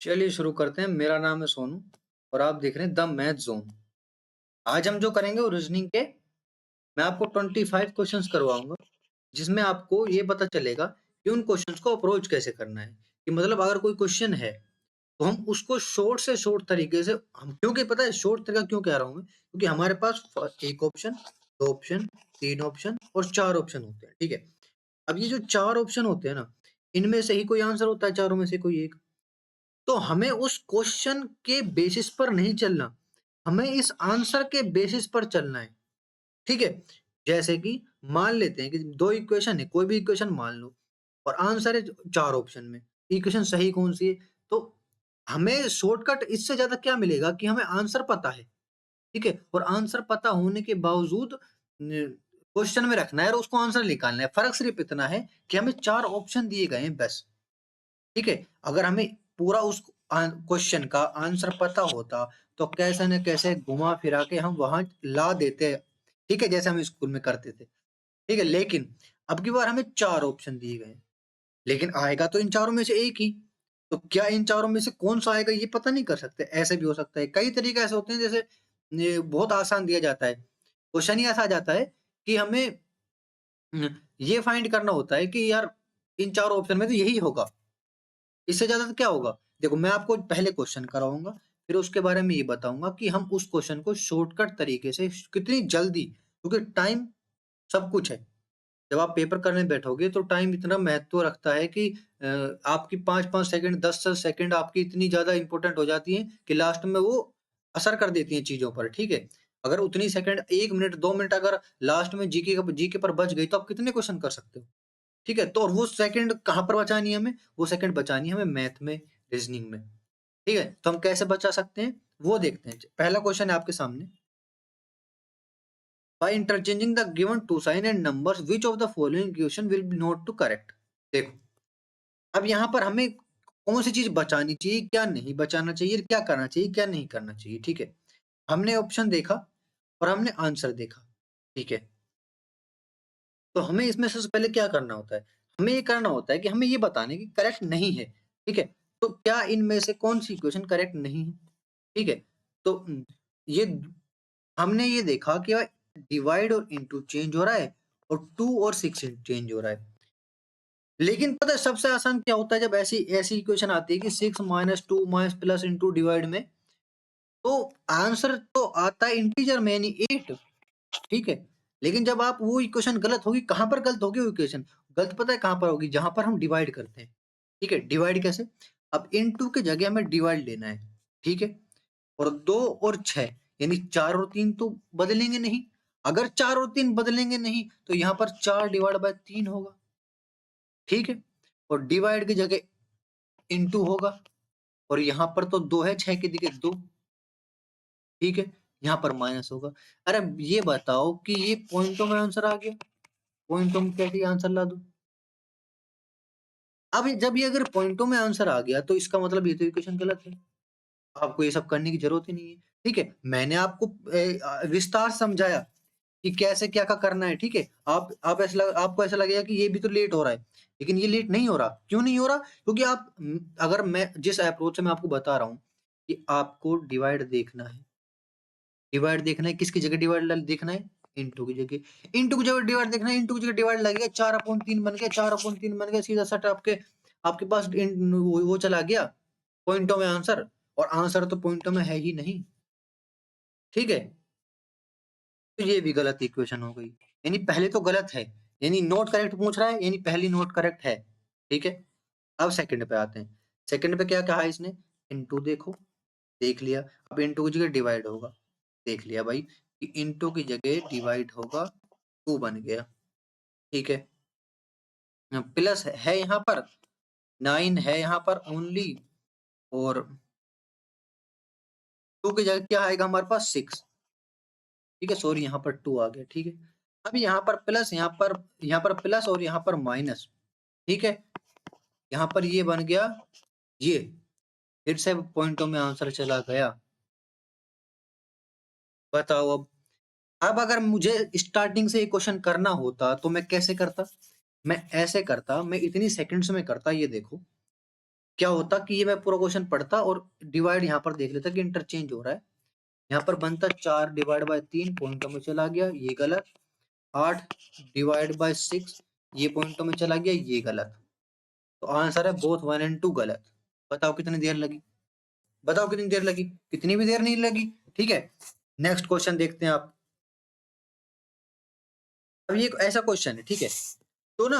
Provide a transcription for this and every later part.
चलिए शुरू करते हैं। मेरा नाम है सोनू और आप देख रहे हैं द मैथ जोन। आज हम जो करेंगे वो रीजनिंग के मैं आपको 25 क्वेश्चंस करवाऊंगा, जिसमें आपको ये पता चलेगा कि उन क्वेश्चंस को अप्रोच कैसे करना है। कि मतलब अगर कोई क्वेश्चन है तो हम उसको शॉर्ट से शॉर्ट तरीके से हम क्योंकि पता है शॉर्ट तरीका क्यों कह रहा हूँ मैं, क्योंकि हमारे पास एक ऑप्शन, दो ऑप्शन, तीन ऑप्शन और चार ऑप्शन होते हैं। ठीक है, अब ये जो चार ऑप्शन होते हैं ना, इनमें से ही कोई आंसर होता है, चारों में से कोई एक। तो हमें उस क्वेश्चन के बेसिस पर नहीं चलना, हमें इस आंसर के बेसिस पर चलना है। ठीक है, जैसे कि मान लेते हैं कि दो इक्वेशन है, कोई भी इक्वेशन मान लो और आंसर है चार ऑप्शन में, इक्वेशन सही कौन सी है। तो हमें शॉर्टकट इससे ज्यादा क्या मिलेगा कि हमें आंसर पता है। ठीक है, और आंसर पता होने के बावजूद क्वेश्चन में रखना है और उसको आंसर निकालना है। फर्क सिर्फ इतना है कि हमें चार ऑप्शन दिए गए हैं बस। ठीक है, अगर हमें पूरा उस क्वेश्चन का आंसर पता होता तो कैसे न कैसे घुमा फिरा के हम वहां ला देते। ठीक है, जैसे हम स्कूल में करते थे। ठीक है, लेकिन अब की बार हमें चार ऑप्शन दिए गए, लेकिन आएगा तो इन चारों में से एक ही। तो क्या इन चारों में से कौन सा आएगा ये पता नहीं कर सकते। ऐसे भी हो सकता है, कई तरीके ऐसे होते हैं। जैसे बहुत आसान दिया जाता है, क्वेश्चन ही ऐसा आ जाता है कि हमें ये फाइंड करना होता है कि यार इन चारों ऑप्शन में तो यही होगा, इससे ज्यादा तो क्या होगा। देखो, मैं आपको पहले क्वेश्चन कराऊंगा, फिर उसके बारे में ये बताऊंगा कि हम उस क्वेश्चन को शॉर्टकट तरीके से कितनी जल्दी, क्योंकि टाइम सब कुछ है। जब आप पेपर करने बैठोगे तो टाइम इतना महत्व रखता है कि आपकी 5-5 सेकंड, 10-10 सेकंड आपकी इतनी ज्यादा इंपॉर्टेंट हो जाती है कि लास्ट में वो असर कर देती है चीजों पर। ठीक है, अगर उतनी सेकंड, 1 मिनट 2 मिनट अगर लास्ट में जीके पर बच गई तो आप कितने क्वेश्चन कर सकते हो। ठीक है, तो और वो सेकंड कहाँ पर बचानी है हमें, वो सेकंड बचानी है हमें मैथ में, रीजनिंग में। ठीक है, तो हम कैसे बचा सकते हैं वो देखते हैं। पहला क्वेश्चन है आपके सामने। By interchanging the given two sign and numbers which of the following equation will be not to correct. देखो, अब यहाँ पर हमें कौन सी चीज बचानी चाहिए, क्या नहीं बचाना चाहिए, क्या करना चाहिए, क्या नहीं करना चाहिए। ठीक है, हमने ऑप्शन देखा और हमने आंसर देखा। ठीक है, तो हमें इसमें सबसे पहले क्या करना होता है, हमें ये करना होता है कि हमें ये बताने की करेक्ट नहीं है। ठीक है, तो क्या इनमें से कौन सी इक्वेशन करेक्ट नहीं है। ठीक है, तो ये हमने ये देखा कि डिवाइड और इनटू चेंज हो रहा है और 2 और 6 चेंज हो रहा है। लेकिन पता है सबसे आसान क्या होता है, जब ऐसी ऐसी इक्वेशन आती है कि 6 minus 2 minus plus into divide में, तो आंसर तो आता है इंटीजर में, यानी 8। ठीक है, लेकिन जब आप वो इक्वेशन गलत होगी, कहाँ पर गलत होगी वो इक्वेशन, गलत पता है कहाँ पर होगी, जहां पर हम डिवाइड करते हैं। ठीक है, डिवाइड कैसे, अब इनटू के जगह हमें डिवाइड लेना है। ठीक है, और 2 और 6 यानी 4 और 3 तो बदलेंगे नहीं। अगर 4 और 3 बदलेंगे नहीं तो यहाँ पर 4 डिवाइड बाय 3 होगा। ठीक है, और डिवाइड की जगह इनटू होगा, और यहाँ पर तो 2 है, 6 की जगह 2। ठीक है, यहाँ पर माइनस होगा। अरे ये बताओ कि ये पॉइंटों में आंसर आ गया, पॉइंटों में कैसे आंसर ला दूं। अब जब ये अगर पॉइंटों में आंसर आ गया तो इसका मतलब ये तो इक्वेशन गलत है। आपको ये सब करने की जरूरत ही नहीं है। ठीक है, मैंने आपको विस्तार समझाया कि कैसे क्या क्या करना है। ठीक है, आप आपको ऐसा लगेगा कि ये भी तो लेट हो रहा है, लेकिन ये लेट नहीं हो रहा। क्यों नहीं हो रहा, क्योंकि आप अगर मैं जिस अप्रोच से मैं आपको बता रहा हूँ कि आपको डिवाइड देखना है, डिवाइड देखना है, किसकी जगह डिवाइड देखना है, इनटू की जगह, इनटू की जगह डिवाइड देखना है, इनटू की जगह डिवाइड लगेगा, 4/3 बन गया, 4/3 बन गया, सीधा सट आपके आपके पास वो चला गया पॉइंटों में आंसर, और आंसर तो पॉइंटों में है ही नहीं। ठीक है, तो ये भी गलत इक्वेशन हो गई, यानी पहले तो गलत है, यानी नोट करेक्ट पूछ रहा है, यानी पहली नोट करेक्ट है। ठीक है, अब सेकंड पे आते हैं। सेकंड पे क्या कहा है इसने, इनटू देखो, देख लिया। अब इनटू की जगह डिवाइड होगा, देख लिया भाई कि इनटू की जगह डिवाइड होगा, 2 बन गया। ठीक है, प्लस है यहाँ पर 9 है यहाँ पर ओनली, और 2 की जगह क्या आएगा हमारे पास 6। ठीक है, सॉरी यहाँ पर 2 आ गया। ठीक है, अब यहाँ पर प्लस, यहाँ पर प्लस और यहाँ पर माइनस। ठीक है, यहाँ पर ये बन गया ये, फिर से पॉइंटों में आंसर चला गया। बताओ अब अगर मुझे स्टार्टिंग से ये क्वेश्चन करना होता तो मैं कैसे करता, मैं ऐसे करता, मैं इतनी सेकंड्स में करता। ये देखो, क्या होता कि ये मैं पूरा क्वेश्चन पढ़ता और डिवाइड यहाँ पर देख लेता कि इंटरचेंज हो रहा है। यहाँ पर बनता 4 डिवाइड बाय 3 पॉइंटों में चला गया, ये गलत। 8 डिवाइड बाय 6 ये पॉइंटों में चला गया, ये गलत। तो आंसर है बोथ 1 एंड 2 गलत। बताओ कितनी देर लगी? बताओ कितनी देर लगी? कितनी भी देर नहीं लगी। ठीक है, नेक्स्ट क्वेश्चन देखते हैं आप। अब ये एक ऐसा क्वेश्चन है, ठीक है, तो ना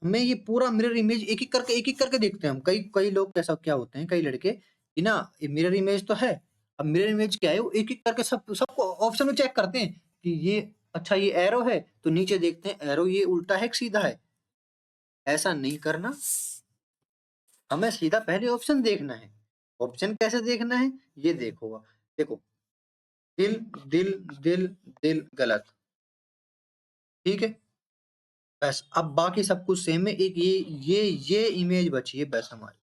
हमें ये पूरा मिरर इमेज एक एक करके देखते हैं हम। कई कई लोग कैसा क्या होते हैं, कई लड़के कि ना ये मिरर इमेज तो है, अब मिरर इमेज क्या है, वो एक एक करके सबको ऑप्शन में चेक करते हैं कि ये अच्छा ये एरो है तो नीचे देखते हैं एरो ये उल्टा है कि सीधा है। ऐसा नहीं करना, हमें सीधा पहले ऑप्शन देखना है। ऑप्शन कैसे देखना है ये देखो, देखो दिल दिल दिल दिल गलत। ठीक है, बस अब बाकी सब कुछ सेम है, एक ये इमेज बची है बस हमारी।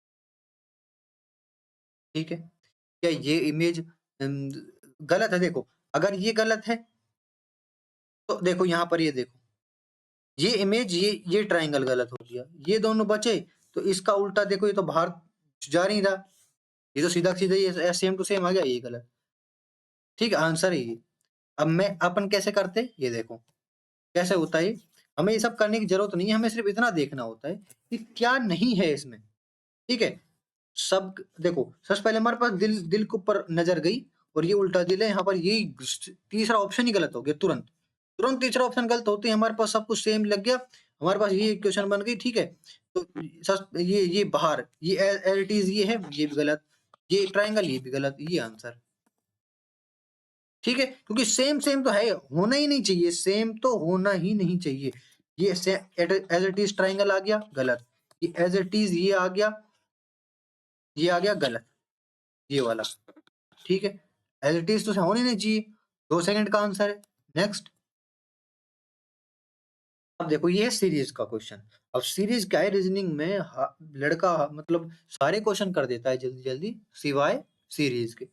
ठीक है, क्या ये इमेज गलत है? देखो अगर ये गलत है तो देखो यहाँ पर ये देखो, ये इमेज ये ट्राइंगल गलत हो गया, ये दोनों बचे तो इसका उल्टा देखो, ये तो बाहर जा नहीं रहा, ये तो सीधा सीधा ये सेम टू सेम आ गया, ये गलत। ठीक है, आंसर है ये। अब मैं अपन कैसे करते ये देखो कैसे होता है। हमें ये सब करने की जरूरत नहीं है, हमें सिर्फ इतना देखना होता है कि क्या नहीं है इसमें। ठीक है, सब देखो सबसे पहले हमारे पास दिल दिल के ऊपर नजर गई और ये उल्टा दिल है, यहाँ पर ये तीसरा ऑप्शन ही गलत हो गया तुरंत। तुरंत तीसरा ऑप्शन गलत होते ही हमारे पास सब कुछ सेम लग गया, हमारे पास ये इक्वेशन बन गई। ठीक है, तो ये बाहर ये एज इट इज ये है, ये भी गलत, ये ट्राइंगल ये भी गलत, ये आंसर। ठीक है, क्योंकि सेम सेम तो है, होना ही नहीं चाहिए, सेम तो होना ही नहीं चाहिए। ये एज इट इज ट्राइंगल आ गया गलत, ये एज इट इज ये आ गया, ये आ गया गलत, ये वाला। ठीक है, एज इट इज तो होने नहीं चाहिए। 2 सेकंड का आंसर है। नेक्स्ट, अब देखो ये है सीरीज का क्वेश्चन। अब सीरीज क्या है, रीजनिंग में लड़का मतलब सारे क्वेश्चन कर देता है जल्दी जल्दी सिवाय सीरीज के।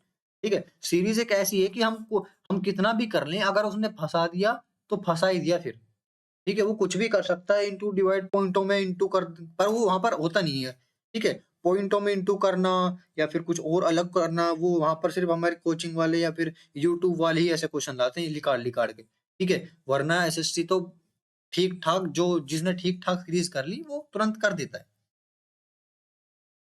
ठीक है, सीरीज एक ऐसी है कि हम कितना भी कर लें, अगर उसने फंसा दिया तो फंसा ही दिया फिर। ठीक है, वो कुछ भी कर सकता है, इंटू डिवाइड पॉइंटों में इंटू कर, पर वो वहां पर होता नहीं है। ठीक है, पॉइंटों में इंटू करना या फिर कुछ और अलग करना, वो वहां पर सिर्फ हमारे कोचिंग वाले या फिर यूट्यूब वाले ही ऐसे क्वेश्चन लाते हैं लिकाड़ लिकाड़ के। ठीक है, वरना एसएससी तो ठीक ठाक, जो जिसने ठीक ठाक सीरीज कर ली वो तुरंत कर देता है।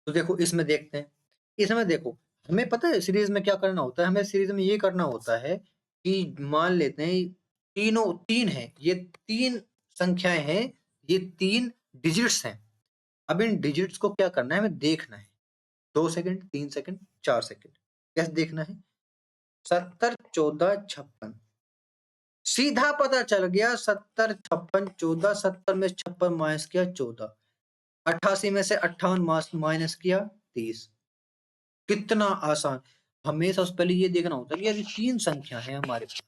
तो देखो इसमें देखते हैं, इसमें देखो हमें पता है सीरीज में क्या करना होता है। हमें सीरीज में ये करना होता है कि मान लेते हैं तीनों तीन है, ये तीन संख्याएं हैं, ये तीन डिजिट्स हैं। अब इन डिजिट्स को क्या करना है, हमें देखना है। 2 सेकंड, 3 सेकंड, 4 सेकंड, कैसे देखना है? 70 14 56, सीधा पता चल गया। 70 56 14, 70 में 56 माइनस किया 14, 88 में से 58 माइनस किया 30। कितना आसान। हमें सबसे पहले ये देखना होता है कि यदि तीन संख्या है हमारे पास,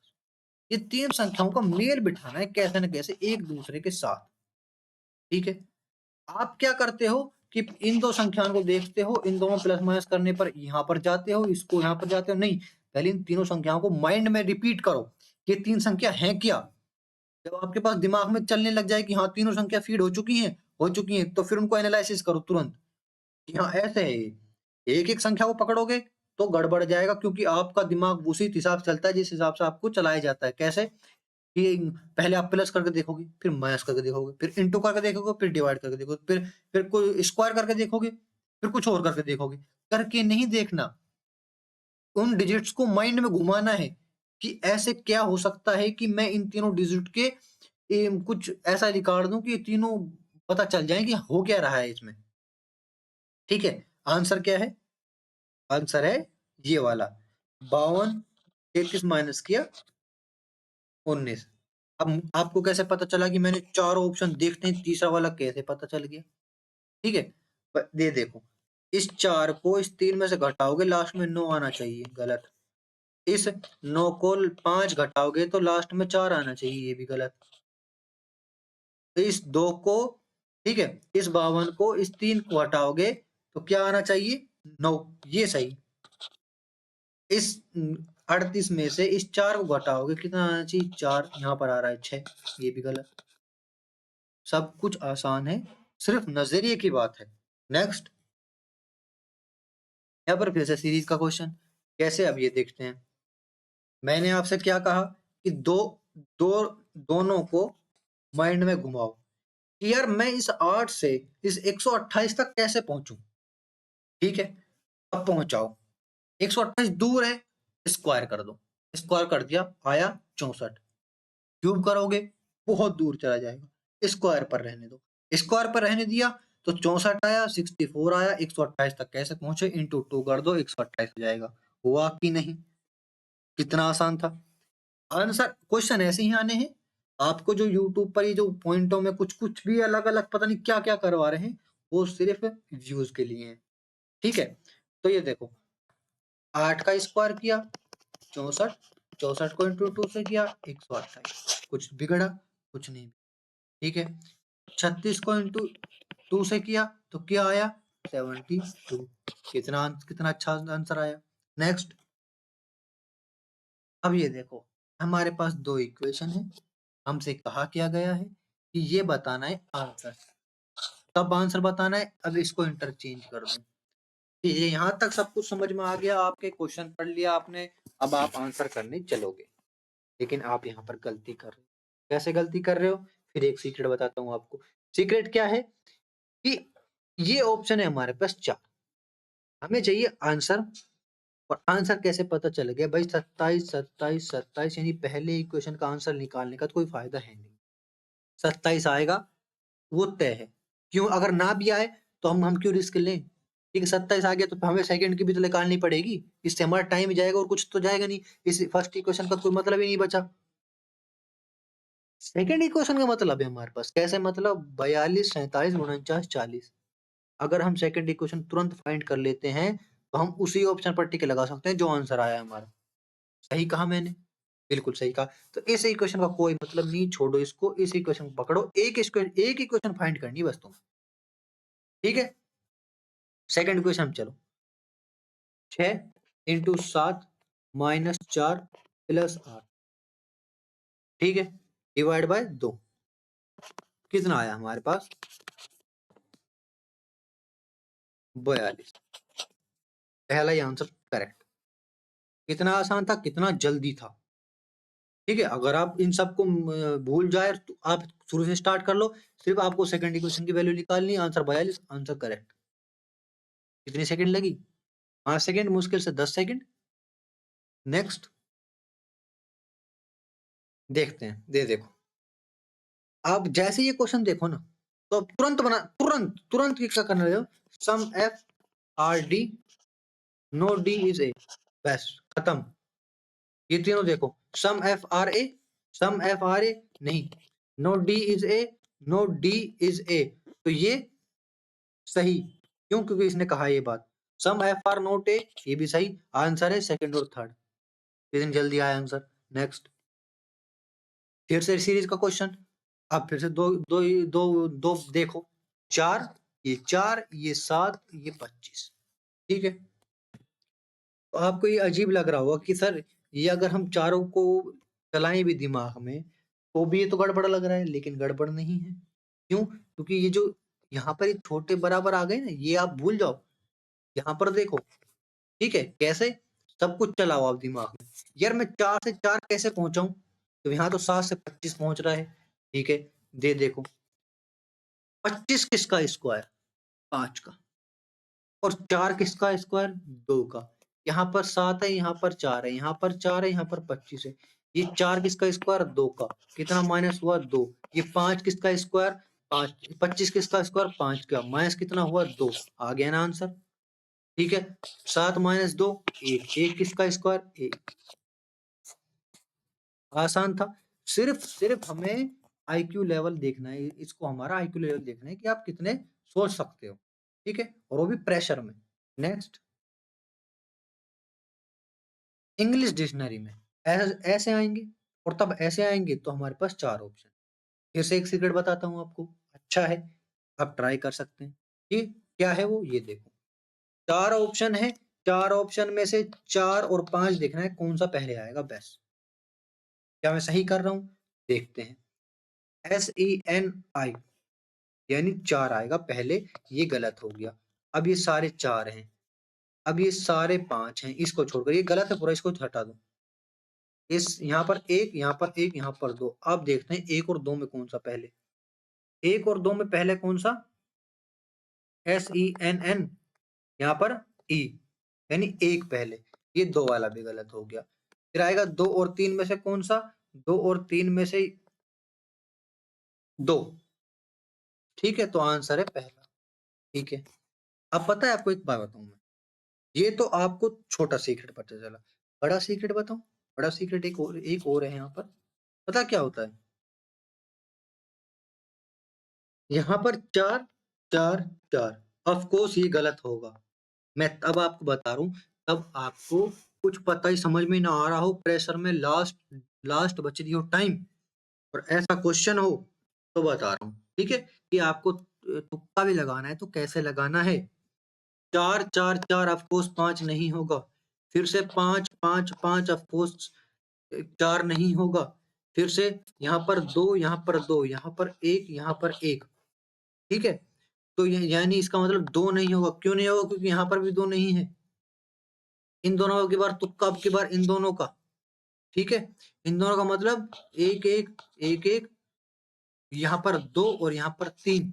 ये तीन संख्याओं का मेल बिठाना है कैसे न कैसे एक दूसरे के साथ। ठीक है, आप क्या करते हो कि इन दो संख्याओं को देखते हो, इन दोनों प्लस माइनस करने पर यहाँ पर जाते हो, इसको यहाँ पर जाते हो, नहीं, पहले इन तीनों संख्याओं को माइंड में रिपीट करो, ये तीन संख्या है क्या। जब आपके पास दिमाग में चलने लग जाए कि हाँ तीनों संख्या फीड हो चुकी हैं, तो फिर उनको एनालिसिस करो तुरंत कि हाँ ऐसे है ये। एक एक संख्या को पकड़ोगे तो गड़बड़ जाएगा, क्योंकि आपका दिमाग उसी हिसाब से चलता है जिस हिसाब से आपको चलाया जाता है। कैसे कि पहले आप प्लस करके देखोगे, फिर माइनस करके देखोगे, फिर इंटू करके देखोगे, फिर डिवाइड करके देखोगे, फिर कोई स्क्वायर करके देखोगे, फिर कुछ और करके देखोगे। करके नहीं देखना, उन डिजिट्स को माइंड में घुमाना है कि ऐसे क्या हो सकता है कि मैं इन तीनों डिजिट के कुछ ऐसा निकाल दूं कि ये तीनों पता चल जाए कि हो क्या रहा है इसमें। ठीक है, आंसर क्या है? आंसर है ये वाला, 52 33 माइनस किया 19। अब आपको कैसे पता चला कि मैंने चारों ऑप्शन देखते हैं, तीसरा वाला कैसे पता चल गया? ठीक है, ये देखो, इस 4 को इस 3 में से घटाओगे लास्ट में 9 आना चाहिए, गलत। इस 9 को 5 घटाओगे तो लास्ट में 4 आना चाहिए, ये भी गलत। तो इस 2 को, ठीक है, इस 52 को इस 3 को हटाओगे तो क्या आना चाहिए? 9, ये सही। इस 38 में से इस 4 को घटाओगे कितना आना चाहिए? 4, यहाँ पर आ रहा है 6, ये भी गलत। सब कुछ आसान है, सिर्फ नजरिए की बात है। नेक्स्ट, यहाँ पर फिर से सीरीज का क्वेश्चन कैसे, अब ये देखते हैं। मैंने आपसे क्या कहा कि दोनों को माइंड में घुमाओ कि यार मैं इस 8 से इस 128 तक कैसे पहुंचूं। ठीक है, अब पहुंचाओ। 128 दूर है, स्क्वायर कर दो। स्क्वायर कर दिया, आया 64। क्यूब करोगे बहुत दूर चला जाएगा, स्क्वायर पर रहने दो। स्क्वायर पर रहने दिया तो 64 आया, 64 आया, 128 तक कैसे पहुंचे, इंटू 2 कर दो, 128 हो जाएगा। हुआ कि नहीं? कितना आसान था। आंसर क्वेश्चन ऐसे ही आने हैं। आपको जो यूट्यूब पर ये जो पॉइंटों में कुछ कुछ भी अलग अलग पता नहीं क्या क्या करवा रहे हैं, वो सिर्फ व्यूज के लिए है। ठीक है, तो ये देखो, 8 का स्क्वायर किया 64, 64 को इंटू 2 से किया 128, कुछ बिगड़ा? कुछ नहीं। ठीक है, 36 को इंटू 2 से किया तो क्या आया, 72। कितना कितना अच्छा आंसर आया। नेक्स्ट, अब ये देखो, हमारे पास दो इक्वेशन है। हमसे कहा क्या गया है कि ये बताना है आंसर। तब आंसर बताना है। अब इसको इंटरचेंज कर दो। ये यहाँ तक सब कुछ समझ में आ गया, आपके क्वेश्चन पढ़ लिया आपने। अब आप आंसर करने चलोगे, लेकिन आप यहाँ पर गलती कर रहे हो। कैसे गलती कर रहे हो? फिर एक सीक्रेट बताता हूँ आपको। सीक्रेट क्या है कि ये ऑप्शन है हमारे पास 4, हमें चाहिए आंसर। और आंसर कैसे पता चल गया भाई? 27 27 27, यानी पहले इक्वेशन का आंसर निकालने का तो कोई फायदा है नहीं। 27 आएगा वो तय है। क्यों? अगर ना भी आए तो हम क्यों रिस्क लें? ठीक है, 27 आ गया तो हमें सेकंड की भी तो निकालनी पड़ेगी। इससे हमारा टाइम जाएगा और कुछ तो जाएगा नहीं। इस फर्स्ट इक्वेशन का कोई मतलब ही नहीं बचा। सेकंड इक्वेशन का मतलब है हमारे पास। कैसे मतलब? 42 47 49 40। अगर हम सेकंड इक्वेशन तुरंत फाइंड कर लेते हैं तो हम उसी ऑप्शन पर टिक लगा सकते हैं जो आंसर आया हमारा। सही कहा मैंने? बिल्कुल सही कहा। तो इस इक्वेशन का कोई मतलब नहीं, छोड़ो इसको। इस इक्वेशन को पकड़ो, एक इक्वेशन फाइंड करनी है बस तुम। ठीक है, सेकंड इक्वेशन चलो। 6 इंटू 7 माइनस 4 प्लस 8। ठीक है, डिवाइड बाय 2। कितना आया हमारे पास? 42। पहला ही आंसर करेक्ट। कितना आसान था, कितना जल्दी था। ठीक है, अगर आप इन सबको भूल जाए तो आप शुरू से स्टार्ट कर लो। सिर्फ आपको सेकंड इक्वेशन की वैल्यू निकालनी, आंसर 42, आंसर करेक्ट। कितनी सेकंड लगी? 5 सेकंड, मुश्किल से 10 सेकंड। नेक्स्ट देखते हैं। देखो, आप जैसे ये क्वेश्चन देखो ना, तो तुरंत बना, तुरंत तुरंत क्या करना है? Some F R D, no D is A, बस खत्म। ये तीनों देखो, some F R A, some F R A नहीं, no D is A, no D is A. तो ये सही क्यों? क्योंकि इसने कहा ये बात। Some F R not A, ये भी सही। आंसर है सेकंड और थर्ड। इतनी जल्दी आया आंसर। नेक्स्ट, फिर से सीरीज का क्वेश्चन। अब फिर से दो दो दो दो देखो, 4, ये 4, ये 7, ये 25। ठीक है, तो आपको ये अजीब लग रहा होगा कि सर ये अगर हम चारों को चलाएं भी दिमाग में तो भी ये तो गड़बड़ लग रहा है, लेकिन गड़बड़ नहीं है। क्यों? क्योंकि ये जो यहाँ पर ये छोटे बराबर आ गए ना, ये आप भूल जाओ। यहाँ पर देखो, ठीक है, कैसे? सब कुछ चलाओ आप दिमाग में। यार मैं 4 से 4 कैसे पहुंचाऊं? तो यहाँ तो 7 से 25 पहुंच रहा है। ठीक है, देखो, 25 किसका स्क्वायर? 5 का। और 4 किसका स्क्वायर? 2 का। यहाँ पर 7 है, यहाँ पर 4 है, यहाँ पर 4 है, यहाँ पर 25 है। ये 4 किसका स्क्वायर? 2 का। कितना माइनस हुआ? 2। ये 5 किसका स्क्वायर? 5। 25 किसका स्क्वायर? 5 का। माइनस कितना हुआ? 2। आ गया ना आंसर। ठीक है, 7 माइनस 2 1। 1 किसका स्क्वायर? 1। आसान था। सिर्फ सिर्फ हमें आईक्यू लेवल देखना है। इसको हमारा आईक्यू लेवल देखना है कि आप कितने सोच सकते हो। ठीक है, और वो भी प्रेशर में। नेक्स्ट, इंग्लिश डिक्शनरी में ऐसे ऐसे आएंगे और तब ऐसे आएंगे तो हमारे पास 4 ऑप्शन। फिर से एक सीक्रेट बताता हूँ आपको, अच्छा है, आप ट्राई कर सकते हैं। ये क्या है? वो ये देखो, 4 ऑप्शन है। 4 ऑप्शन में से 4 और 5 देखना है कौन सा पहले आएगा बस। क्या मैं सही कर रहा हूँ? देखते हैं। SENI, यानी 4 आएगा पहले। ये गलत हो गया। अब ये सारे 4 हैं। अब ये सारे 5 हैं, इसको छोड़कर ये गलत है पूरा, इसको हटा दो। इस यहाँ पर 1, यहाँ पर 1, यहाँ पर 2। अब देखते हैं 1 और 2 में कौन सा पहले। 1 और 2 में पहले कौन सा? SENN, यहाँ पर E, यानी 1 पहले। ये 2 वाला भी गलत हो गया। फिर आएगा 2 और 3 में से कौन सा? 2 और 3 में से 2। ठीक है, तो आंसर है पहला। ठीक है, अब पता है आपको एक बात बताऊं मैं, ये तो आपको छोटा सीक्रेट पता चला, बड़ा सीक्रेट बताऊं? बड़ा सीक्रेट एक और है यहाँ पर। पता क्या होता है? यहाँ पर 4 4 4। ऑफ कोर्स ये गलत होगा। मैं तब आपको बता रहा हूँ, तब आपको कुछ पता ही समझ में ना आ रहा हो, प्रेशर में लास्ट लास्ट बच रही हो टाइम, और ऐसा क्वेश्चन हो, तो बता रहा हूँ। ठीक है, कि आपको तुक्का भी लगाना है तो कैसे लगाना है। 4 4 4 ऑफ कोर्स 5 नहीं होगा। फिर से 5 5 5 ऑफ कोर्स 4 नहीं होगा। फिर से यहाँ पर 2, यहाँ पर 2, यहाँ पर 1, यहाँ पर 1। ठीक है, तो यानी इसका मतलब 2 नहीं होगा। क्यों नहीं होगा? क्योंकि यहाँ पर भी 2 नहीं है। इन दोनों की बार तुक्का, अब की बार इन दोनों का। ठीक है, इन दोनों का मतलब 1 1 1 1, यहाँ पर 2 और यहाँ पर 3।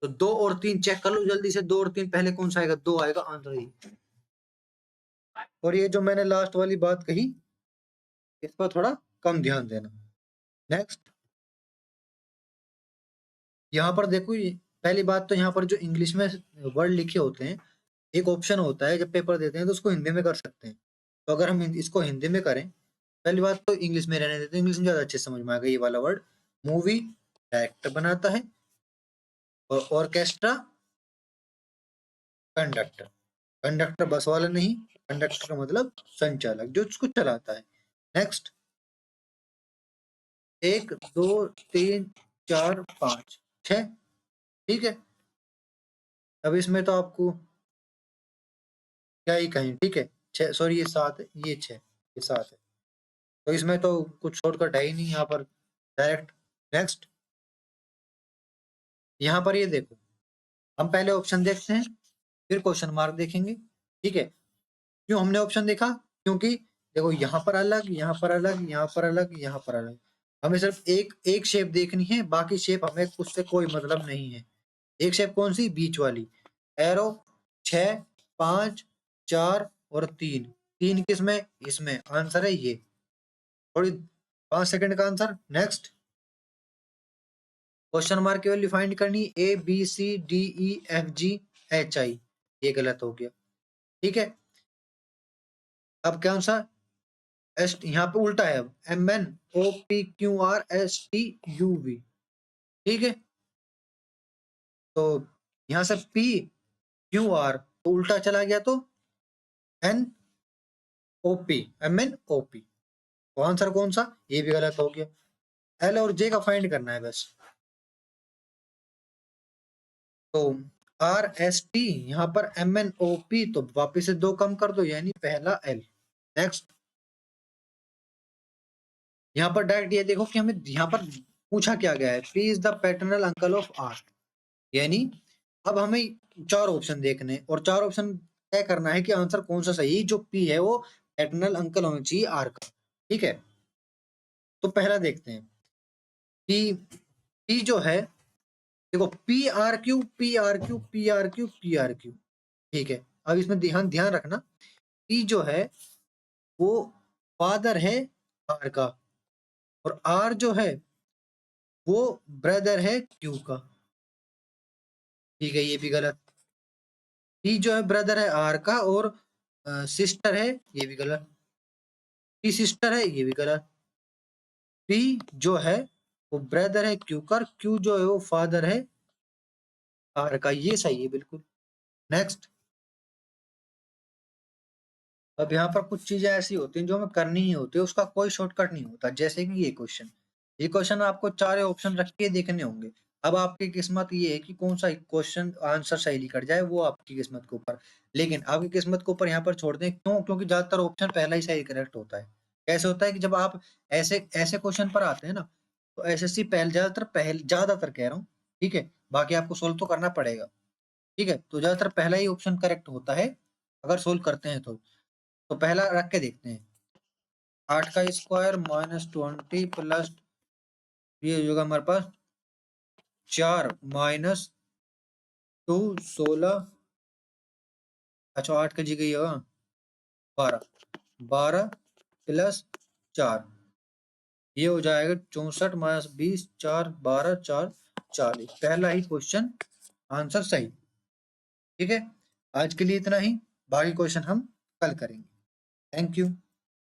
तो 2 और 3 चेक कर लो जल्दी से। 2 और 3 पहले कौन सा आएगा? 2 आएगा, आंसर ही। और ये जो मैंने लास्ट वाली बात कही, इस पर थोड़ा कम ध्यान देना। नेक्स्ट, यहाँ पर देखो, पहली बात तो यहाँ पर जो इंग्लिश में वर्ड लिखे होते हैं, एक ऑप्शन होता है जब पेपर देते हैं तो उसको हिंदी में कर सकते हैं। तो अगर हम इसको हिंदी में करें, पहली बात तो इंग्लिश में रहने देते हैं, इंग्लिश में ज्यादा अच्छे समझ में आएगा ये वाला वर्ड। मूवी डायरेक्टर बनाता है, और ऑर्केस्ट्रा कंडक्टर। कंडक्टर बस वाला नहीं, कंडक्टर का मतलब संचालक, जो उसको चलाता है। नेक्स्ट, 1 2 3 4 5 6। ठीक है, अब इसमें तो आपको क्या ही कहें। ठीक है, 6, सॉरी ये 7 है, ये 6, ये 7 है। तो इसमें तो कुछ शॉर्टकट है ही नहीं यहाँ पर, डायरेक्ट। नेक्स्ट, यहाँ पर ये देखो, हम पहले ऑप्शन देखते हैं, फिर क्वेश्चन मार्क देखेंगे। ठीक है, क्यों हमने ऑप्शन देखा? क्योंकि देखो, यहाँ पर अलग, यहाँ पर अलग, यहाँ पर अलग, यहाँ पर अलग। हमें सिर्फ एक एक शेप देखनी है, बाकी शेप हमें उससे कोई मतलब नहीं है। एक शेप कौन सी? बीच वाली एरो। 6 5 4 और 3। 3 किसमें? इसमें। आंसर है ये। थोड़ी 5 सेकंड का आंसर। नेक्स्ट, क्वेश्चन मार्क की वैल्यू फाइंड करनी, ABCDEFGHI। ये गलत हो गया। ठीक है, अब कौन सा? एस, यहाँ पे उल्टा है, अब MNOPQRSTUV। ठीक है, तो यहाँ से PQR तो उल्टा चला गया, तो NOP MNOP। तो आंसर कौन सा? ये भी गलत हो गया। L और J का फाइंड करना है बस। तो RST, यहाँ पर MNOP, तो वापिस से 2 कम कर दो, यानी पहला L। नेक्स्ट, यहाँ पर डायरेक्ट ये देखो कि हमें यहाँ पर पूछा क्या गया है, P is the paternal uncle of R। यानी अब हमें 4 ऑप्शन देखने, और 4 ऑप्शन तय करना है कि आंसर कौन सा सही। जो P है वो पैटर्नल अंकल होना चाहिए R का। ठीक है, तो पहला देखते हैं कि P जो है, देखो PRQ PRQ PRQ PRQ। ठीक है, अब इसमें ध्यान ध्यान रखना, P जो है वो फादर है R का, और R जो है वो ब्रदर है Q का। ठीक है, ये भी गलत। P जो है ब्रदर है R का, और सिस्टर है, ये भी गलत। P सिस्टर है, ये भी गलत। P जो है वो ब्रदर है Q का, Q जो है वो फादर है R का। ये सही है बिल्कुल। नेक्स्ट, अब यहाँ पर कुछ चीजें ऐसी होती हैं जो हमें करनी ही होती है, उसका कोई शॉर्टकट नहीं होता। जैसे कि ये क्वेश्चन आपको 4 ऑप्शन रख के देखने होंगे। अब आपकी किस्मत ये है कि कौन सा क्वेश्चन आंसर सही निकल जाए, वो आपकी किस्मत के ऊपर। लेकिन आपकी किस्मत के ऊपर यहाँ पर छोड़ दें, क्यों? क्योंकि ज्यादातर ऑप्शन पहला ही सही करेक्ट होता है। कैसे होता है कि जब आप ऐसे ऐसे क्वेश्चन पर आते हैं ना, तो एसएससी पहले ज्यादातर कह रहा हूँ, ठीक है, बाकी आपको सोल्व तो करना पड़ेगा। ठीक है, तो ज्यादातर पहला ही ऑप्शन करेक्ट होता है, अगर सोल्व करते हैं तो पहला रख के देखते हैं। 8 का स्क्वायर माइनस 20 प्लस ये हो जाएगा हमारे पास 4 माइनस 2 16। अच्छा 8 का जगह ये होगा 12 प्लस 4 ये हो जाएगा 64 माइनस 20 4 12 4 40। पहला ही क्वेश्चन आंसर सही। ठीक है, आज के लिए इतना ही, बाकी क्वेश्चन हम कल करेंगे। Thank you.